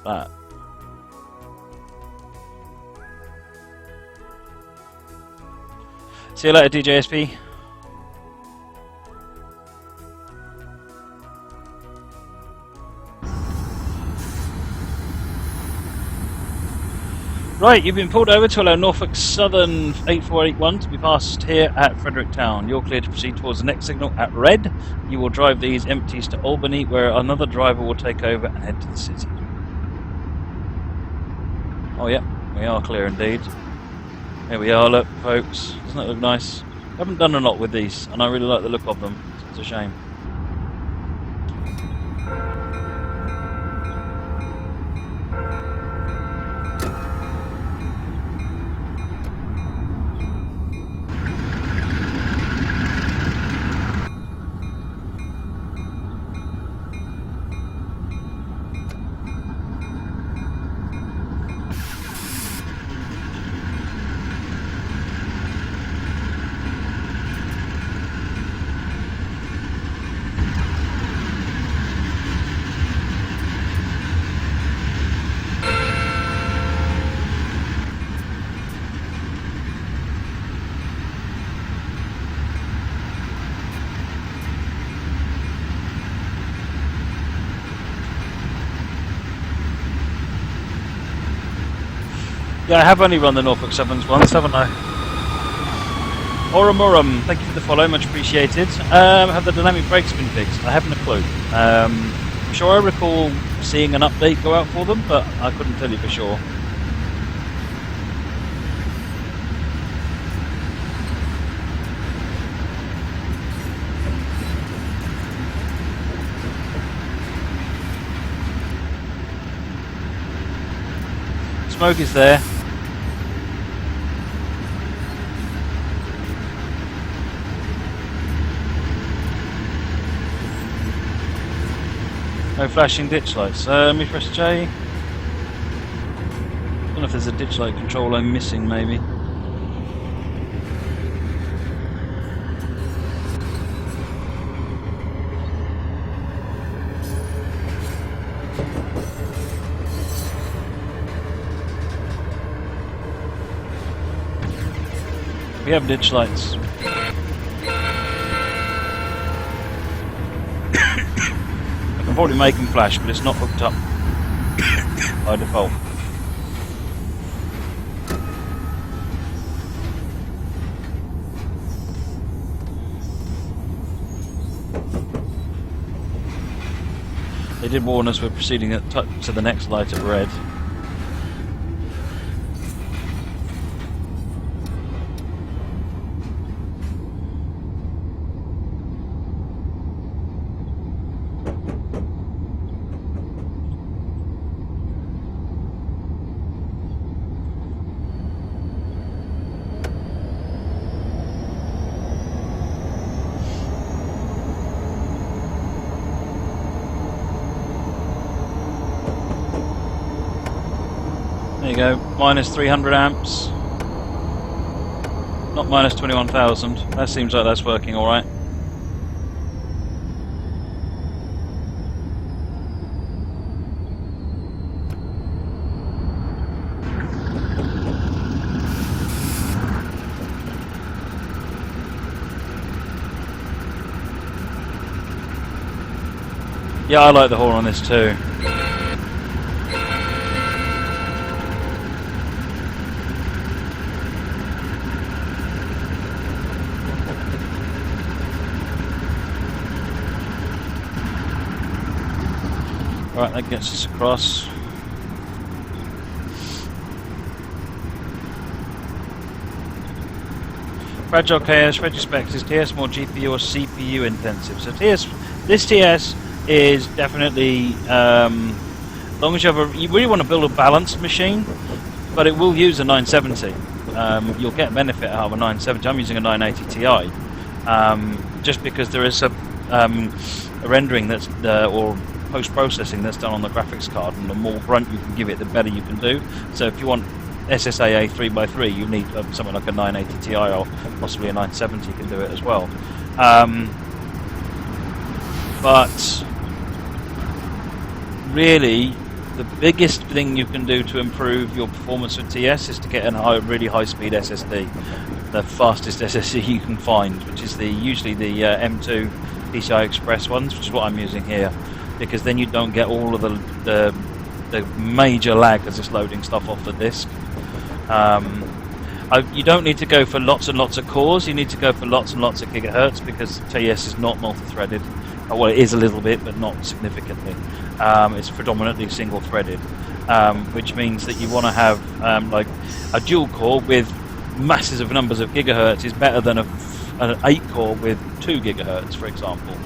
that. See you later, DJSP. Right, you've been pulled over to allow Norfolk Southern 8481 to be passed here at Fredericktown. You're clear to proceed towards the next signal at red. You will drive these empties to Albany, where another driver will take over and head to the city. Oh yeah, we are clear indeed. Here we are, look folks. Doesn't that look nice? I haven't done a lot with these, and I really like the look of them. It's a shame. Yeah, I have only run the Norfolk 7's once, haven't I? Oramurum, thank you for the follow, much appreciated. Have the dynamic brakes been fixed? I haven't a clue. I'm sure I recall seeing an update go out for them, but I couldn't tell you for sure. Smoke is there. No flashing ditch lights. Let me press J. Don't know if there's a ditch light control I'm missing, maybe. We have ditch lights. I can probably make them flash, but it's not hooked up by default. They did warn us we're proceeding to the next light of red. There you go, minus 300 amps. Not minus 21,000. That seems like that's working alright. Yeah, I like the horn on this too. Right, that gets us across. Fragile Chaos, retrospect, is TS more GPU or CPU intensive? So this TS is definitely, as long as you have you really want to build a balanced machine, but it will use a 970. You'll get benefit out of a 970. I'm using a 980 Ti, just because there is a rendering that's or post-processing that's done on the graphics card, and the more grunt you can give it, the better you can do. So if you want SSAA 3x3, you need something like a 980 Ti or possibly a 970 can do it as well. But really, the biggest thing you can do to improve your performance with TS is to get a really high-speed SSD, the fastest SSD you can find, which is usually the M2 PCI Express ones, which is what I'm using here, because then you don't get all of the major lag as it's loading stuff off the disk. You don't need to go for lots and lots of cores. You need to go for lots and lots of gigahertz, because TS is not multi-threaded. Well, it is a little bit, but not significantly. It's predominantly single-threaded, which means that you want to have like a dual core with masses of numbers of gigahertz is better than an 8-core with 2 gigahertz, for example.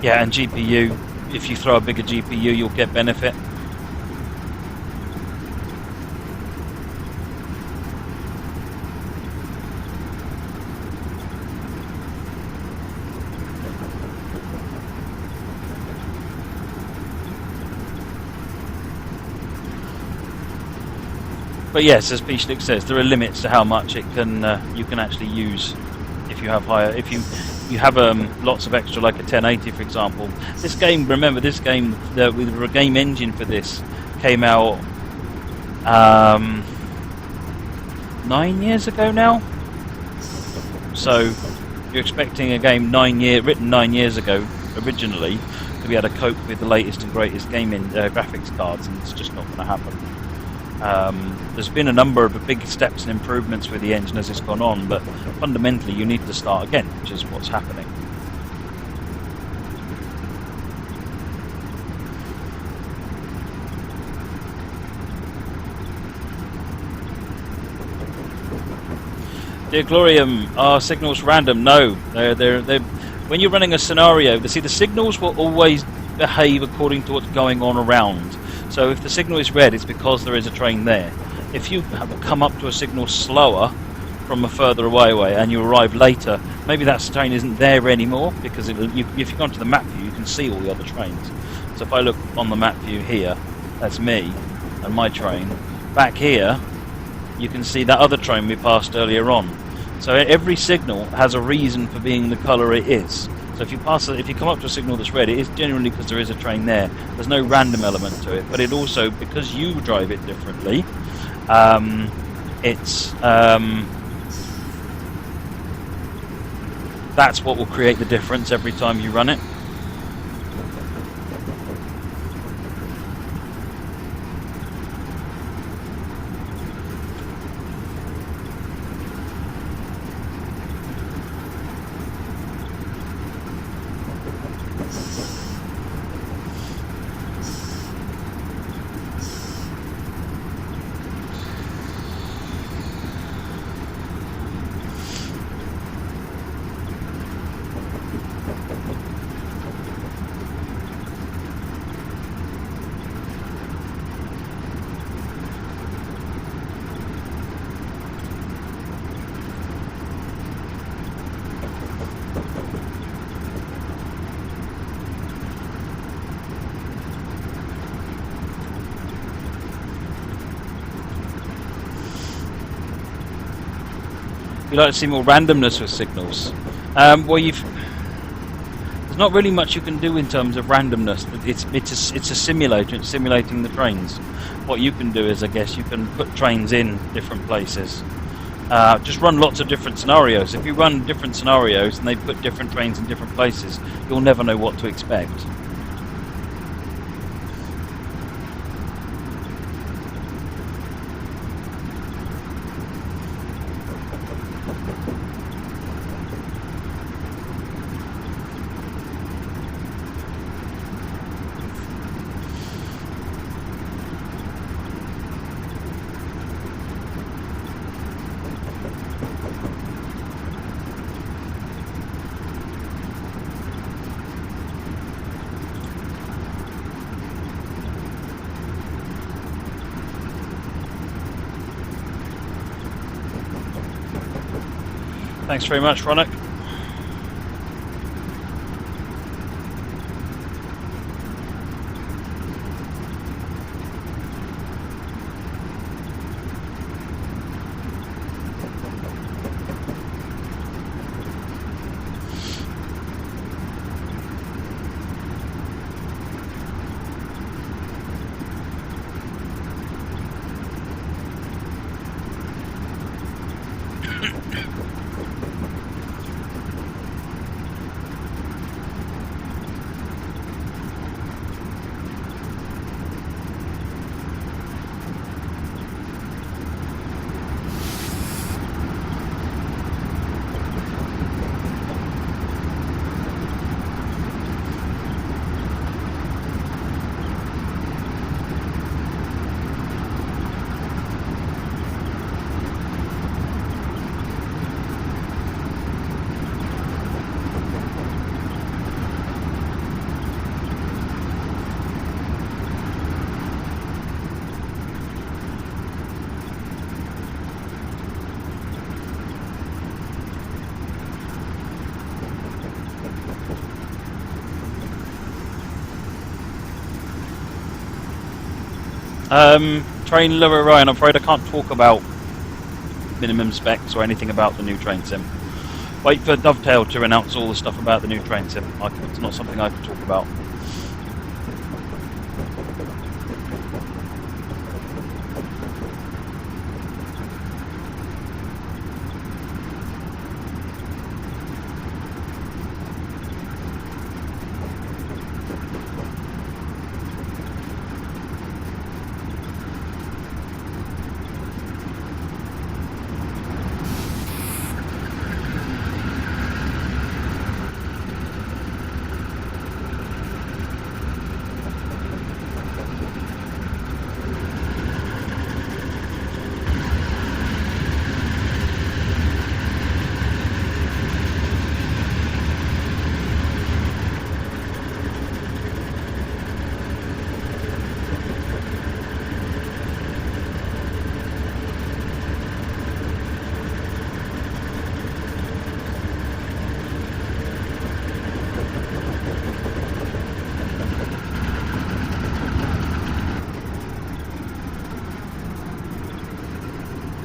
Yeah, and GPU, if you throw a bigger GPU, you'll get benefit. But yes, as Pishlik says, there are limits to how much it can you can actually use if you have higher. If you have lots of extra, like a 1080, for example. This game, remember, this game with the game engine for this came out 9 years ago now. So you're expecting a game written 9 years ago originally to be able to cope with the latest and greatest gaming graphics cards, and it's just not going to happen. There's been a number of big steps and improvements with the engine as it's gone on, but fundamentally you need to start again, which is what's happening. Dear Glorium, are signals random? No, they're when you're running a scenario, the signals will always behave according to what's going on around. So if the signal is red, it's because there is a train there. If you come up to a signal slower from a further away and you arrive later, maybe that train isn't there anymore, because if you go onto the map view, you can see all the other trains. So if I look on the map view here, that's me and my train. Back here, you can see that other train we passed earlier on. So every signal has a reason for being the colour it is. So if you come up to a signal that's red, it is generally because there is a train there. There's no random element to it, but it also, because you drive it differently, that's what will create the difference every time you run it. You like to see more randomness with signals. Well, there's not really much you can do in terms of randomness. It's a simulator. It's simulating the trains. What you can do is, I guess, you can put trains in different places. Just run lots of different scenarios. If you run different scenarios and they put different trains in different places, you'll never know what to expect. Thanks very much, Ronak. Train Lover Ryan, I'm afraid I can't talk about minimum specs or anything about the new train sim. Wait for Dovetail to announce all the stuff about the new train sim. It's not something I can talk about.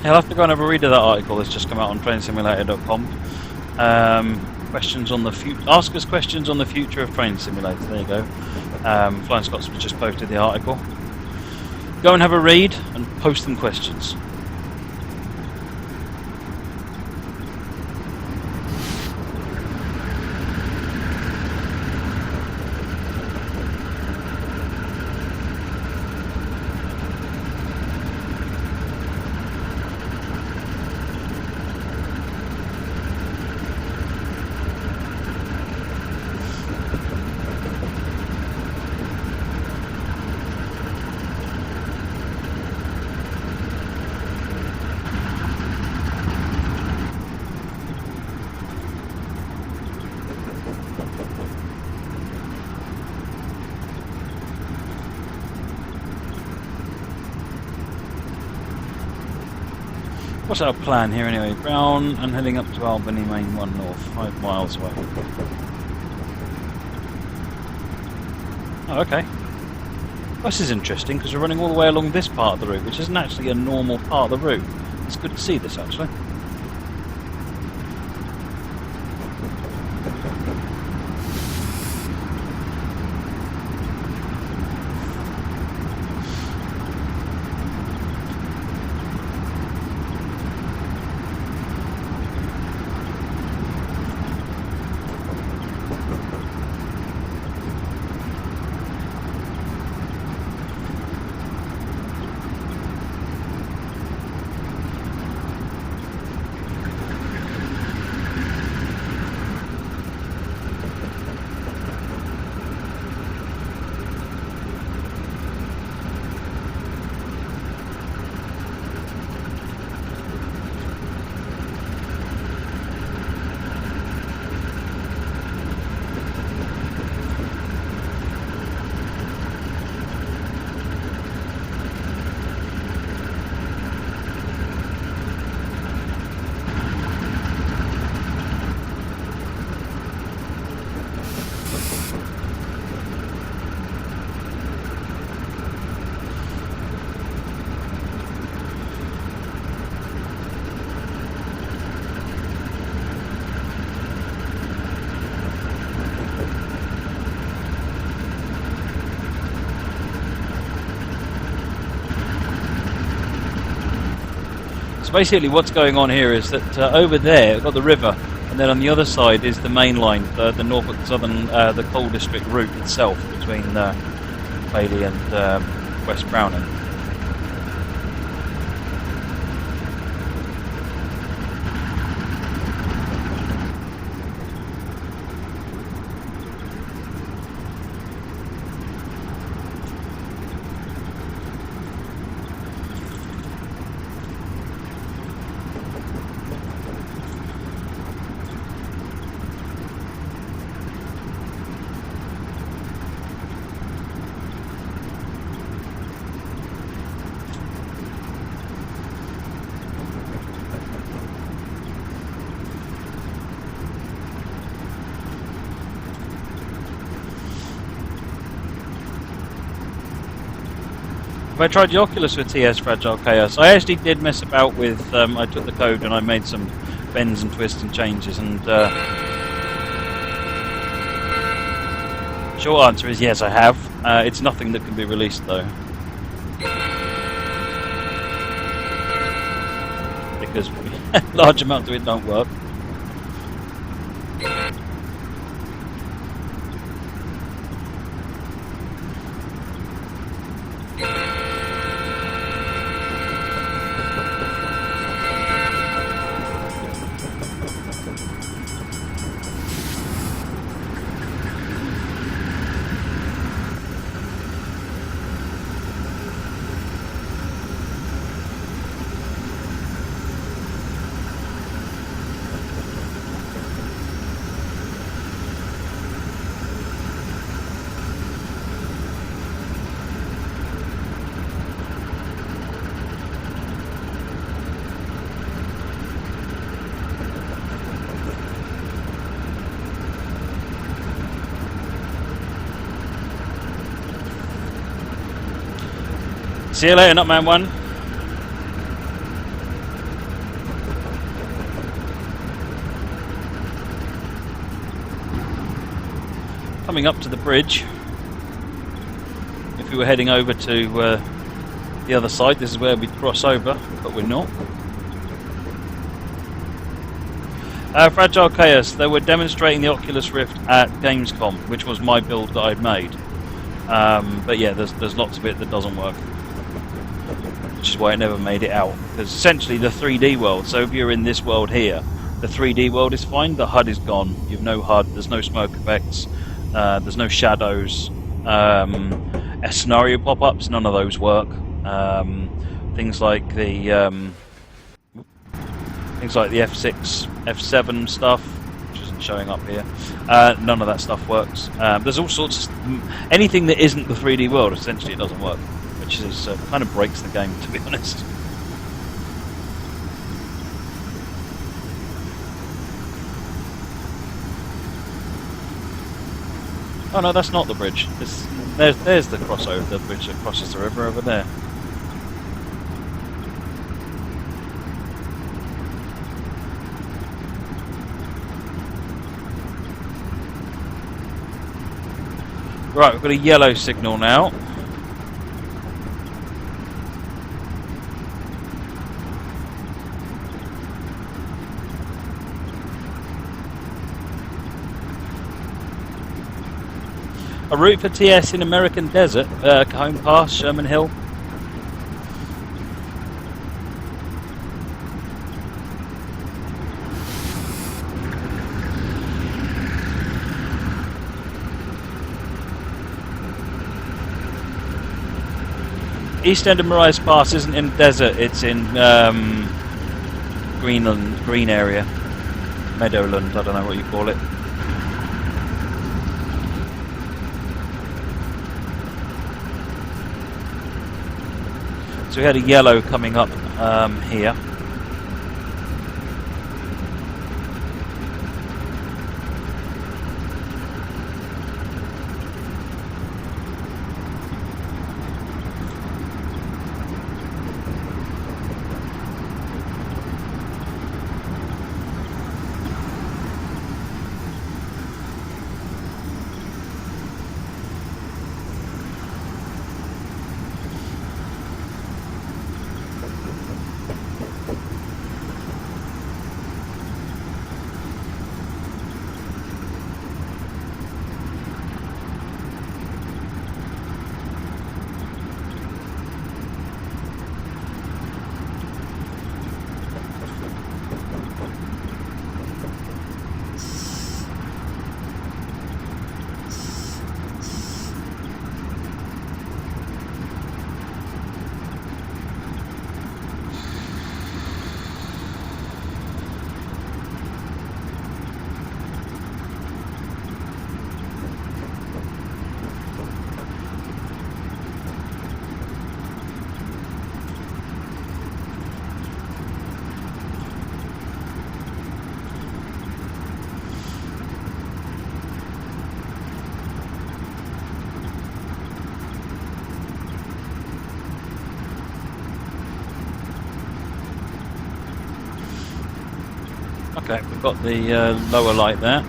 I'll have to go and have a read of that article that's just come out on trainsimulator.com. Questions on the ask us questions on the future of Train Simulator. There you go. Flying Scotsman just posted the article. Go and have a read and post them questions. What's our plan here anyway? Brown and heading up to Albany, Main 1 North, 5 miles away. Oh, okay. This is interesting because we're running all the way along this part of the route, which isn't actually a normal part of the route. It's good to see this actually. So basically what's going on here is that over there we've got the river, and then on the other side is the main line, the Norfolk Southern, the Coal District route itself between Bailey and West Browning. Have I tried the Oculus with TS Fragile Chaos? I actually did mess about with. I took the code and I made some bends and twists and changes. And short answer is yes, I have. It's nothing that can be released though, because large amounts of it don't work. See you later, Nutman 1. Coming up to the bridge. If we were heading over to the other side, this is where we'd cross over, but we're not. Fragile Chaos, they were demonstrating the Oculus Rift at Gamescom, which was my build that I'd made. But yeah, there's lots of it that doesn't work. Which is why it never made it out. Because essentially the 3D world, so if you're in this world here, the 3D world is fine, the HUD is gone. You've no HUD, there's no smoke effects, there's no shadows, scenario pop-ups, none of those work. Things like the F6, F7 stuff, which isn't showing up here, none of that stuff works. There's all sorts of... anything that isn't the 3D world, essentially it doesn't work. Which is kind of breaks the game, to be honest. Oh no, that's not the bridge. There's the crossover, the bridge that crosses the river over there. Right, we've got a yellow signal now. A route for TS in American Desert, Cajon Pass, Sherman Hill. East End of Marias Pass isn't in desert, it's in Greenland, green area. Meadowland, I don't know what you call it. So we had a yellow coming up here. Okay, we've got the lower light there.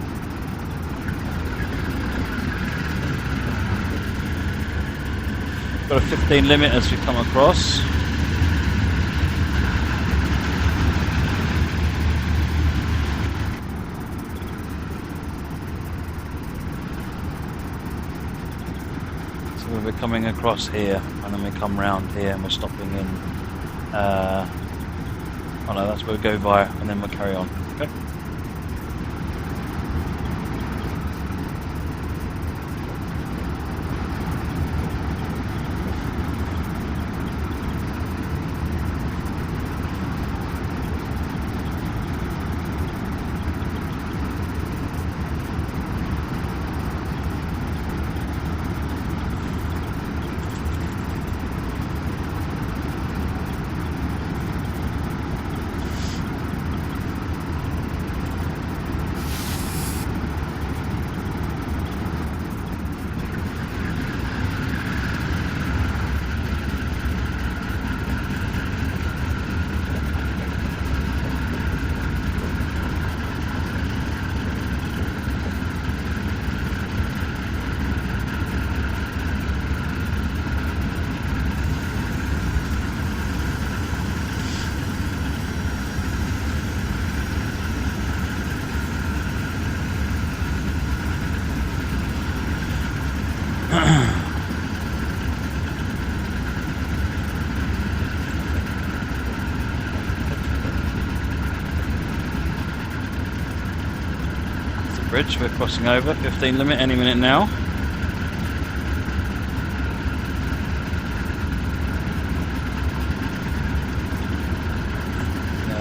Got a 15 limit as we come across. So we're coming across here, and then we come round here, and we're stopping in. Oh no, that's where we go via, and then we'll carry on. Okay. Bridge we're crossing over, 15 limit any minute now.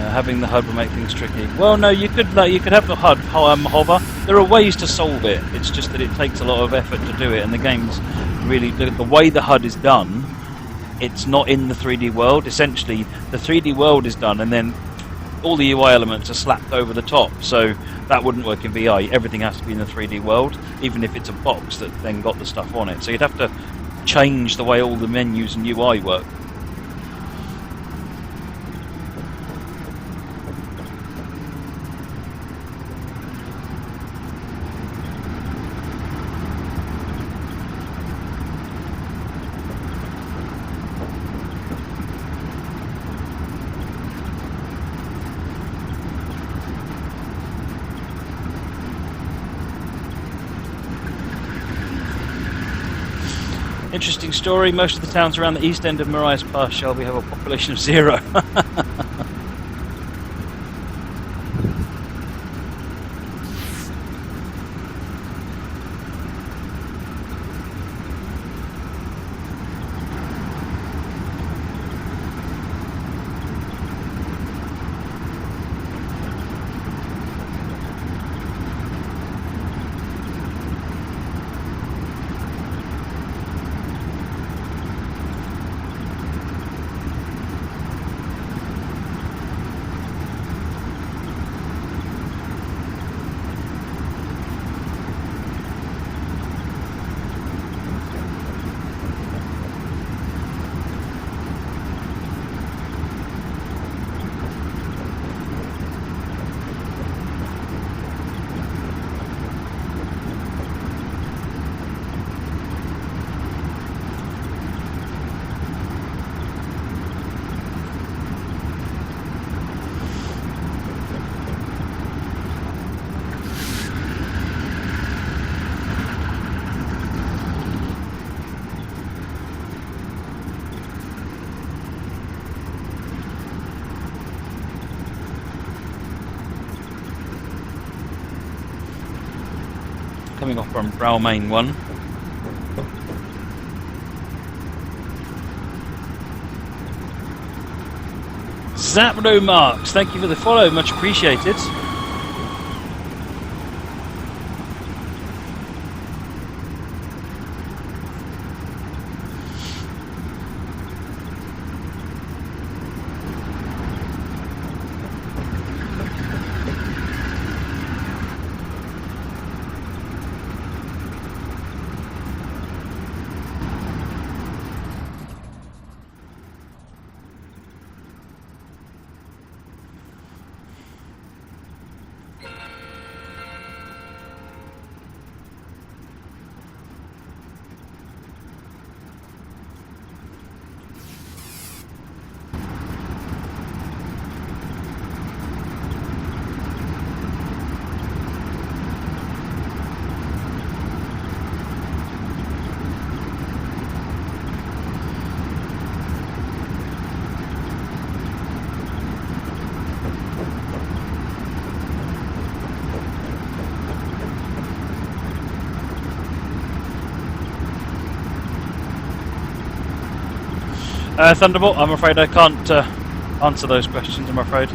Having the HUD will make things tricky. Well, no, you could have the HUD hover. There are ways to solve it. It's just that it takes a lot of effort to do it, and the game's really the way the HUD is done. It's not in the 3D world. Essentially, the 3D world is done, and then all the UI elements are slapped over the top. So that wouldn't work in VI. Everything has to be in the 3D world, even if it's a box that then got the stuff on it. So you'd have to change the way all the menus and UI work. Interesting story. Most of the towns around the east end of Marias Pass, Shelby, have a population of 0. Coming off from Browmain 1. Zapdo Marks, thank you for the follow, much appreciated. Thunderbolt, I'm afraid I can't answer those questions, I'm afraid.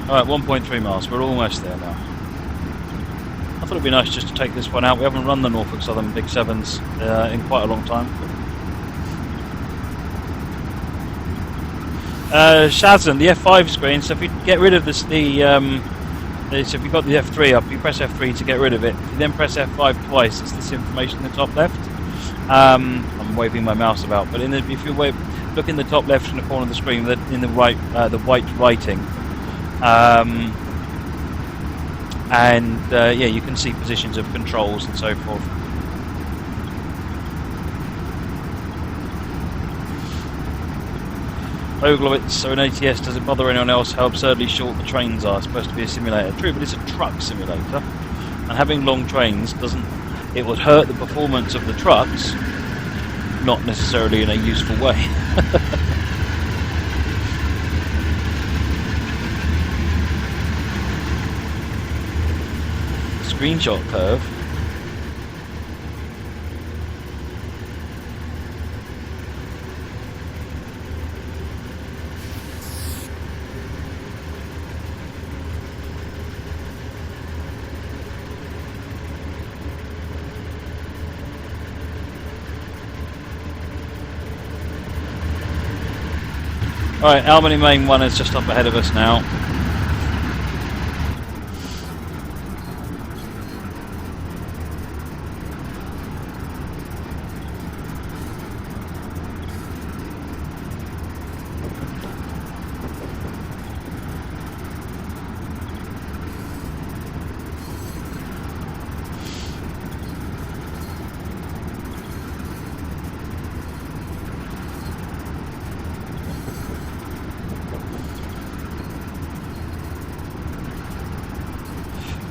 Alright, 1.3 miles. We're almost there now. I thought it'd be nice just to take this one out. We haven't run the Norfolk Southern Big 7's in quite a long time. Shazam, the F5 screen. So if you get rid of this, so if you've got the F3 up, you press F3 to get rid of it. If you then press F5 twice, it's this information in the top left. I'm waving my mouse about, but if you look in the top left in the corner of the screen, in the right, the white writing. Yeah, you can see positions of controls and so forth. Oglowitz, so in ATS, does it bother anyone else how absurdly short the trains are? It's supposed to be a simulator. True, but it's a truck simulator. And having long trains it would hurt the performance of the trucks, not necessarily in a useful way. Screenshot curve. Alright, Albany Main 1 is just up ahead of us now.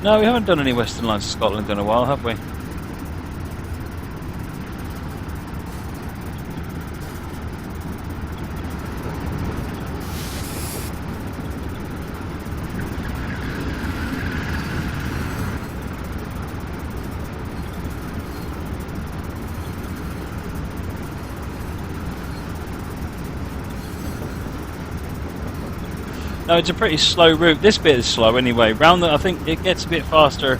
No, we haven't done any Western Lines of Scotland in a while, have we? No, it's a pretty slow route. This bit is slow anyway. I think it gets a bit faster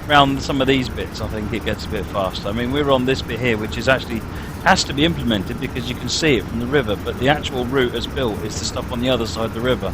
round some of these bits. I think it gets a bit faster. I mean, we're on this bit here, which is actually has to be implemented because you can see it from the river, but the actual route as built is the stuff on the other side of the river.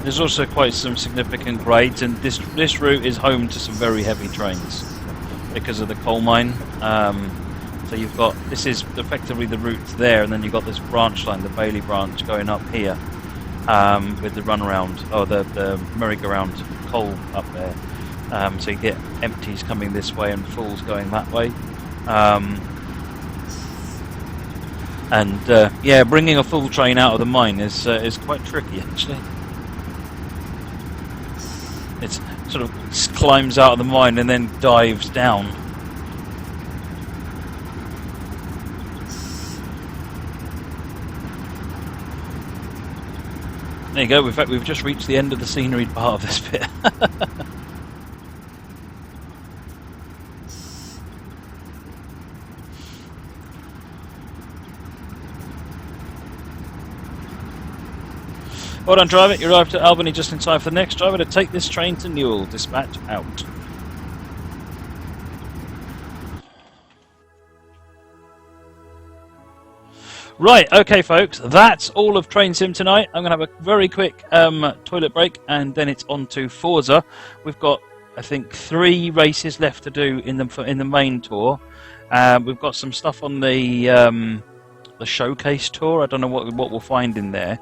There's also quite some significant grades, and this route is home to some very heavy trains because of the coal mine. So you've got, this is effectively the route there, and then you've got this branch line, the Bailey branch, going up here with the runaround, or the merry-go-round coal up there. So you get empties coming this way and fulls going that way. And yeah, bringing a full train out of the mine is quite tricky actually. It sort of climbs out of the mine and then dives down. There you go. In fact, we've just reached the end of the scenery part of this bit. Well done, driver. You arrived at Albany just in time for the next driver to take this train to Newell. Dispatch out. Right, okay, folks. That's all of Train Sim tonight. I'm going to have a very quick toilet break, and then it's on to Forza. We've got, I think, 3 races left to do in the main tour. We've got some stuff on the showcase tour. I don't know what we'll find in there.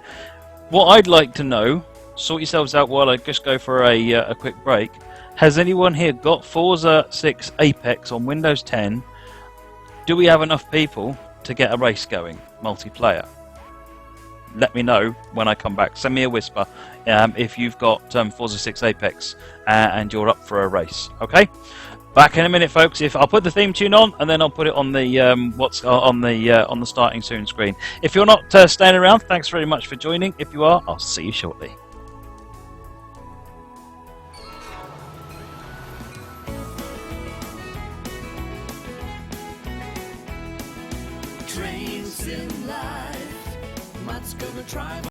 What I'd like to know, sort yourselves out while I just go for a quick break. Has anyone here got Forza 6 Apex on Windows 10? Do we have enough people to get a race going, multiplayer? Let me know when I come back. Send me a whisper if you've got Forza 6 Apex and you're up for a race. Okay? Back in a minute, folks. I'll put the theme tune on, and then I'll put it on the on the starting soon screen. If you're not staying around, thanks very much for joining. If you are, I'll see you shortly. Trains in life, Matt's gonna try.